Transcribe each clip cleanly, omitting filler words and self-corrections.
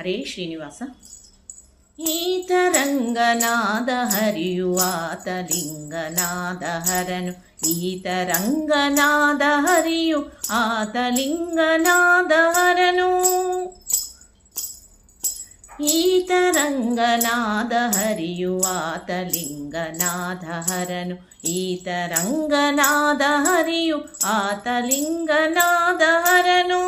ಹರೇ ಶ್ರೀನಿವಾಸ. ಈತರಂಗನಾದ ಹರಿಯುವಾತ ಲಿಂಗನಾದ ಹರನು, ಈತರಂಗನಾದ ಹರಿಯು ಆತ ಲಿಂಗನಾದ ಹರನು. ಈತರಂಗನಾದ ಹರಿಯುವಾತ ಲಿಂಗನಾದ ಹರನು, ಈತರಂಗನಾದ ಹರಿಯು ಆತ ಲಿಂಗನಾದ ಹರನು.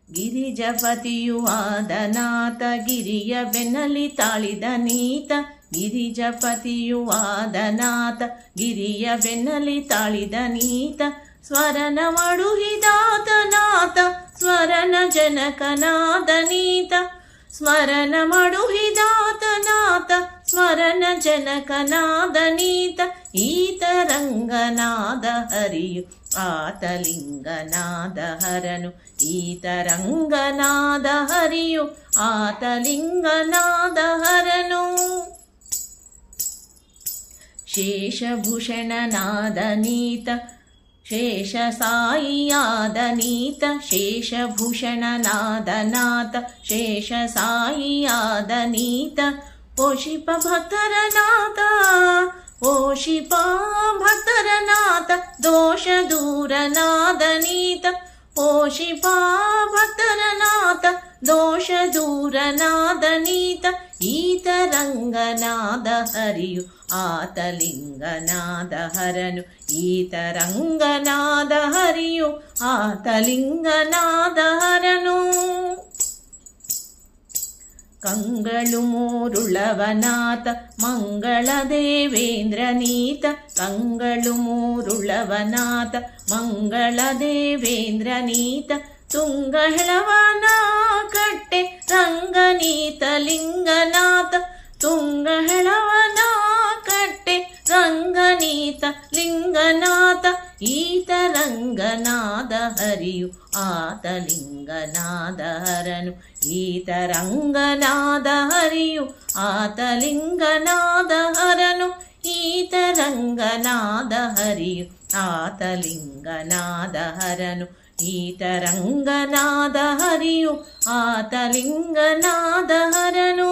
ಗಿರಿಜಪತಿಯು ಆದನಾಥ ಗಿರಿಯ ಬೆನ್ನಲಿ ತಾಳಿದ ನೀತ, ಗಿರಿಜಪತಿಯು ಆದನಾಥ ಗಿರಿಯ ಬೆನ್ನಲಿ ತಾಳಿದ ನೀತ. ಸ್ವರನ ಮಡುಹಿದಾತನಾಥ ಸ್ವರನ ಜನಕನಾದ ನೀತ, ಸ್ವರನ ಮಡುಹಿದಾತನಾಥ ಸ್ವರನ ಜನಕನಾದ ನೀತ. ಈತರಂಗನಾದ ಹರಿಯು ಆತ ಲಿಂಗನಾದ ಹರನು, ಈತರಂಗನಾದ ಹರಿಯು ಆತ ಲಿಂಗನಾದ ಹರನು. ಶೇಷಭೂಷಣನಾದ ನೀತ ಶೇಷ ಸಾಯಿಯಾದ ನೀತ, ಶೇಷಭೂಷಣನಾದ ನಾಥ ಶೇಷ ಸಾಯಿಯಾದ ನೀತ. ಪೋಷಿಪ ಭಕ್ತರನಾಥ ಪೋಷಿಪ ಭಕ್ತರನಾಥ ದೋಷ ದೂರನಾದ ನೀತ, ಪೋಷಿಪ ಭಕ್ತರನಾಥ ದೋಷ ದೂರನಾದ ನೀತ. ಈತರಂಗನಾದ ಹರಿಯು ಆತ ಲಿಂಗನಾದ ಹರನು, ಈತರಂಗನಾದ ಹರಿಯು ಆತ ಲಿಂಗನಾದ ಹರನು. ಕಂಗಳು ಮೂರುಳವನಾಥ ಮಂಗಳ ದೇವೇಂದ್ರ ನೀತ, ಕಂಗಳು ಮೂರುಳವನಾಥ ಮಂಗಳ ದೇವೇಂದ್ರ ನೀತ. ತುಂಗ ಹೆಳವನ ಕಟ್ಟೆ ರಂಗನೀತ ಲಿಂಗನಾಥ, ತುಂಗ ಹೆಳವನ ಕಟ್ಟೆ ರಂಗನೀತ ಲಿಂಗನಾಥ. ಈತರಂಗನಾದ ಹರಿಯು ಆತ ಲಿಂಗನಾದ ಹರನು, ಈತರಂಗನಾದ ಹರಿಯು ಆತ ಲಿಂಗನಾದ ಹರನು. ಈತರಂಗನಾದ ಹರಿಯು ಆತ ಲಿಂಗನಾದ ಹರನು, ಈತರಂಗನಾದ ಹರಿಯು ಆತ ಲಿಂಗನಾದ ಹರನು.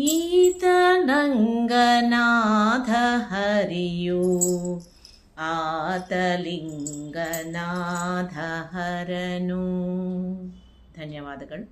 ಈತರಂಗನಾದ ಹರಿಯು ಆತ ಲಿಂಗನಾದ ಹರನು. ಧನ್ಯವಾದಗಳು.